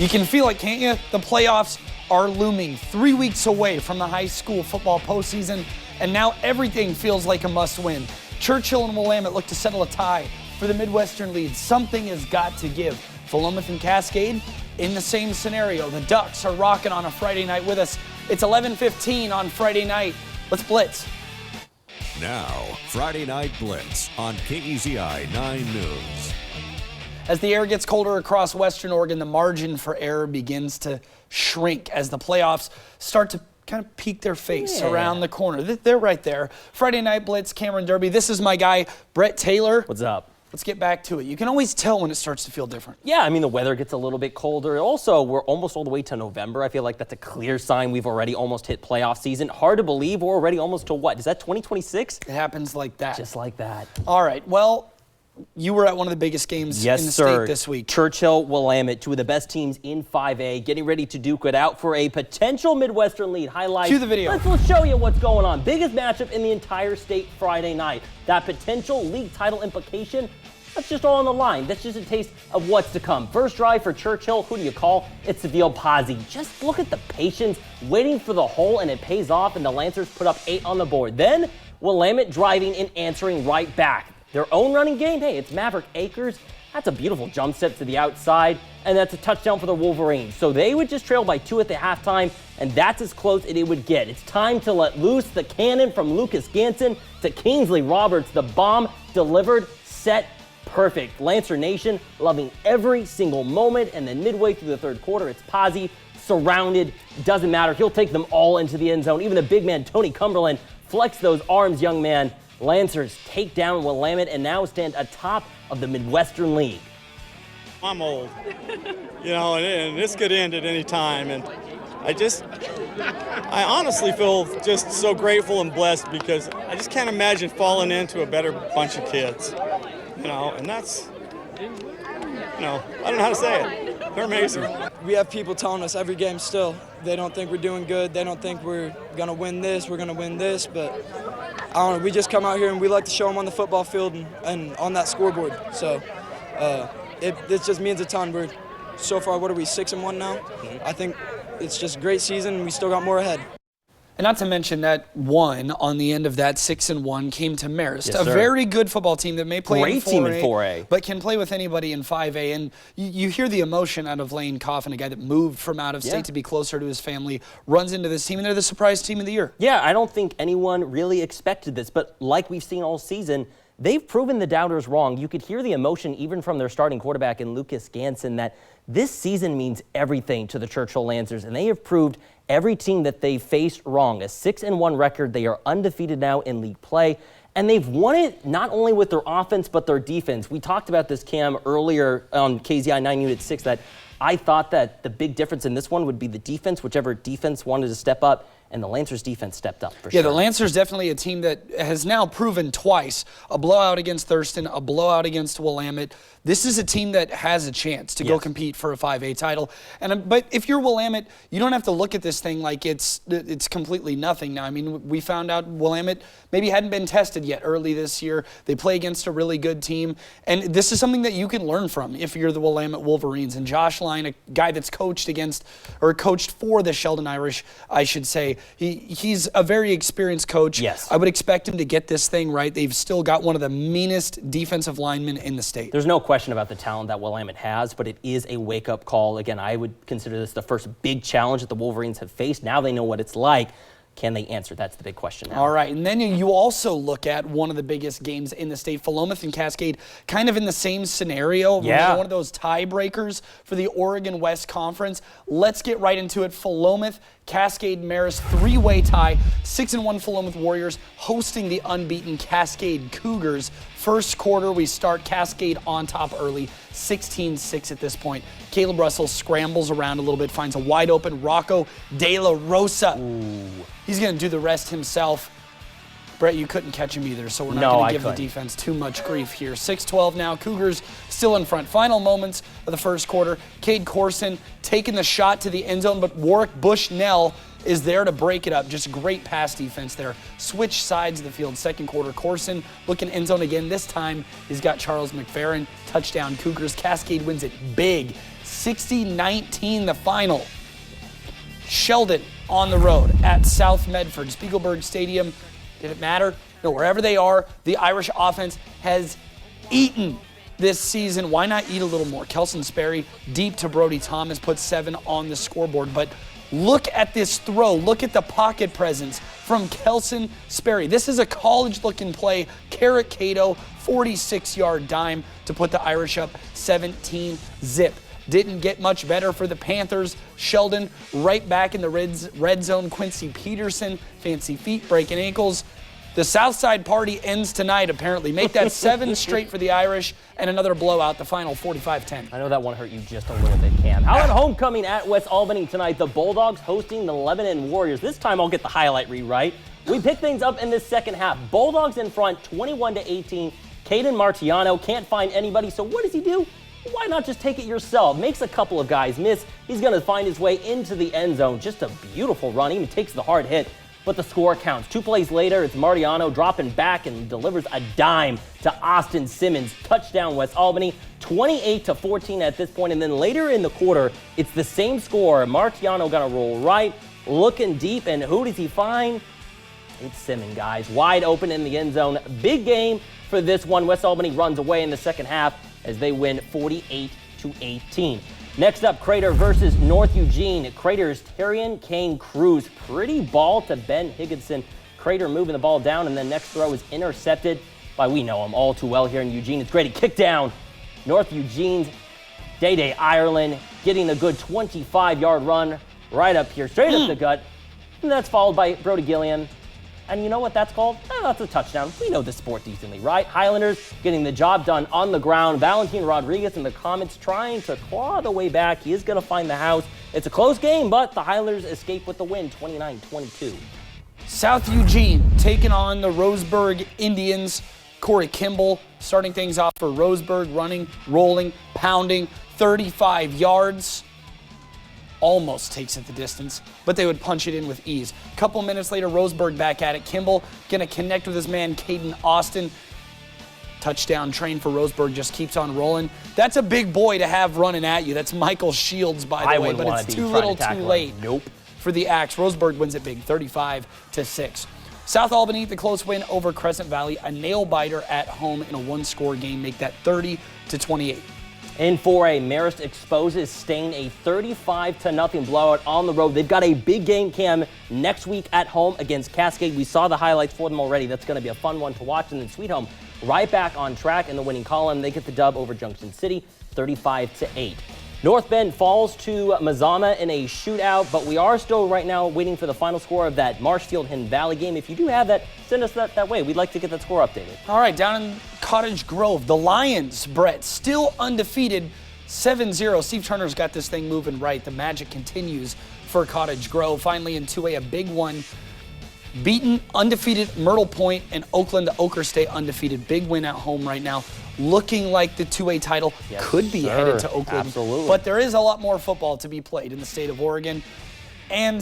You can feel it, can't you? The playoffs are looming, 3 weeks away from the high school football postseason, and now everything feels like a must-win. Churchill and Willamette look to settle a tie for the Midwestern lead. Something has got to give. Philomath and Cascade in the same scenario. The Ducks are rocking on a Friday night with us. It's 11:15 on Friday night. Let's blitz. Now, Friday Night Blitz on KEZI 9 News. As the air gets colder across Western Oregon, the margin for error begins to shrink as the playoffs start to kind of peek their face around the corner. They're right there. Friday Night Blitz, Cameron Derby. This is my guy, Brett Taylor. What's up? Let's get back to it. You can always tell when it starts to feel different. Yeah, I mean, the weather gets a little bit colder. Also, we're almost all the way to November. I feel like that's a clear sign we've already almost hit playoff season. Hard to believe we're already almost to what? Is that 2026? It happens like that. Just like that. All right, well, you were at one of the biggest games in the state this week. Churchill, Willamette, two of the best teams in 5A, getting ready to duke it out for a potential Midwestern lead. Highlights. Cue the video. Let's show you what's going on. Biggest matchup in the entire state Friday night. That potential league title implication, that's just all on the line. That's just a taste of what's to come. First drive for Churchill. Who do you call? It's Seville Pazzi. Just look at the patience waiting for the hole, and it pays off, and the Lancers put up 8 on the board. Then Willamette driving and answering right back. Their own running game, hey, it's Maverick Akers. That's a beautiful jump set to the outside, and that's a touchdown for the Wolverines. So they would just trail by 2 at the halftime, and that's as close as it would get. It's time to let loose the cannon from Lucas Ganson to Kingsley Roberts. The bomb delivered, set, perfect. Lancer Nation loving every single moment, and then midway through the third quarter, it's Pazzi surrounded. Doesn't matter. He'll take them all into the end zone. Even the big man, Tony Cumberland, flex those arms, young man. Lancers take down Willamette and now stand atop of the Midwestern League. I'm old, and this could end at any time. And I honestly feel just so grateful and blessed because I just can't imagine falling into a better bunch of kids, and that's, I don't know how to say it. They're amazing. We have people telling us every game still, they don't think we're doing good. They don't think we're going to win this, we're going to win this, but I don't know, we just come out here and we like to show them on the football field and on that scoreboard. So it just means a ton. So far, what are we, 6-1 now? I think it's just a great season and we still got more ahead. And not to mention that one on the end of that 6-1 came to Marist, Yes, a sir. very good football team that may play Great in 4A, team in 4A. but can play with anybody in 5A. And you hear the emotion out of Lane Coffin, a guy that moved from out of state to be closer to his family, runs into this team, and they're the surprise team of the year. Yeah, I don't think anyone really expected this, but like we've seen all season, they've proven the doubters wrong. You could hear the emotion even from their starting quarterback in Lucas Ganson that this season means everything to the Churchill Lancers, and they have proved every team that they faced wrong. A 6-1 record. They are undefeated now in league play, and they've won it not only with their offense but their defense. We talked about this, Cam, earlier on KZI 9 Unit 6, that I thought that the big difference in this one would be the defense, whichever defense wanted to step up, and the Lancers defense stepped up for sure. Yeah, the Lancers definitely a team that has now proven twice, a blowout against Thurston, a blowout against Willamette. This is a team that has a chance to go compete for a 5A title. But if you're Willamette, you don't have to look at this thing like it's completely nothing now. I mean, we found out Willamette maybe hadn't been tested yet early this year. They play against a really good team. And this is something that you can learn from if you're the Willamette Wolverines. And Josh Line, a guy that's coached for the Sheldon Irish, I should say, he's a very experienced coach. Yes. I would expect him to get this thing right. They've still got one of the meanest defensive linemen in the state. There's no question about the talent that Willamette has, but it is a wake-up call. Again, I would consider this the first big challenge that the Wolverines have faced. Now they know what it's like. Can they answer? That's the big question now. All right, and then you also look at one of the biggest games in the state, Philomath and Cascade, kind of in the same scenario. Yeah. One of those tiebreakers for the Oregon West Conference. Let's get right into it. Philomath, Cascade, Marist, 3-way tie. 6-1 Philomath Warriors hosting the unbeaten Cascade Cougars. First quarter, we start Cascade on top early, 16-6 at this point. Caleb Russell scrambles around a little bit, finds a wide open Rocco De La Rosa. Ooh. He's going to do the rest himself. Brett, you couldn't catch him either, so we're not going to give the defense too much grief here. 6-12 now, Cougars still in front. Final moments of the first quarter. Cade Corson taking the shot to the end zone, but Warwick Bushnell is there to break it up. Just great pass defense there. Switch sides of the field. Second quarter, Corson looking end zone again. This time, he's got Charles McFerrin. Touchdown, Cougars. Cascade wins it big, 60-19 the final. Sheldon on the road at South Medford, Spiegelberg Stadium. Did it matter? No, wherever they are, the Irish offense has eaten this season. Why not eat a little more? Kelson Sperry deep to Brody Thomas, put 7 on the scoreboard. But look at this throw. Look at the pocket presence from Kelson Sperry. This is a college-looking play. Carrot Cato, 46-yard dime to put the Irish up 17-zip. Didn't get much better for the Panthers. Sheldon right back in the red zone. Quincy Peterson, fancy feet, breaking ankles. The Southside party ends tonight, apparently. Make that 7 straight for the Irish and another blowout, the final 45-10. I know that one hurt you just a little bit, Cam. How about homecoming at West Albany tonight? The Bulldogs hosting the Lebanon Warriors. This time I'll get the highlight rewrite. We pick things up in the second half. Bulldogs in front, 21-18. Caden Martiano can't find anybody, so what does he do? Why not just take it yourself? Makes a couple of guys miss. He's going to find his way into the end zone. Just a beautiful run. Even takes the hard hit. But the score counts. 2 plays later, it's Martiano dropping back and delivers a dime to Austin Simmons. Touchdown West Albany, 28-14 at this point. And then later in the quarter, it's the same score. Martiano gonna roll right, looking deep, and who does he find? It's Simmons, guys. Wide open in the end zone. Big game for this one. West Albany runs away in the second half as they win 48-18. Next up, Crater versus North Eugene. Crater's Terrian Kane Cruz. Pretty ball to Ben Higginson. Crater moving the ball down, and then next throw is intercepted by, we know him all too well here in Eugene. It's Grady kick down. North Eugene's Day Ireland getting a good 25-yard run right up here, straight up the gut. And that's followed by Brody Gilliam. And you know what that's called? That's a touchdown. We know the sport decently, right? Highlanders getting the job done on the ground. Valentin Rodriguez in the comments trying to claw the way back. He is going to find the house. It's a close game, but the Highlanders escape with the win, 29-22. South Eugene taking on the Roseberg Indians. Corey Kimball starting things off for Roseberg, running, rolling, pounding, 35 yards. Almost takes it the distance, but they would punch it in with ease. A couple minutes later, Roseberg back at it. Kimball gonna connect with his man, Caden Austin. Touchdown train for Roseberg just keeps on rolling. That's a big boy to have running at you. That's Michael Shields, by the way, but it's too little too late for the Axe. Roseberg wins it big, 35-6. South Albany, the close win over Crescent Valley, a nail-biter at home in a one-score game, make that 30-28. In 4A, Marist exposes Stain, a 35-0 blowout on the road. They've got a big game, Cam, next week at home against Cascade. We saw the highlights for them already. That's going to be a fun one to watch. And then Sweet Home right back on track in the winning column. They get the dub over Junction City, 35-8. North Bend falls to Mazama in a shootout, but we are still right now waiting for the final score of that Marshfield-Hidden Valley game. If you do have that, send us that way. We'd like to get that score updated. All right, down in Cottage Grove, the Lions, Brett, still undefeated, 7-0. Steve Turner's got this thing moving right. The magic continues for Cottage Grove. Finally in 2A, a big one. Beaten, undefeated Myrtle Point and Oakland. The Oakers stay undefeated. Big win at home right now. Looking like the 2A title could be headed to Oakland. Absolutely. But there is a lot more football to be played in the state of Oregon. And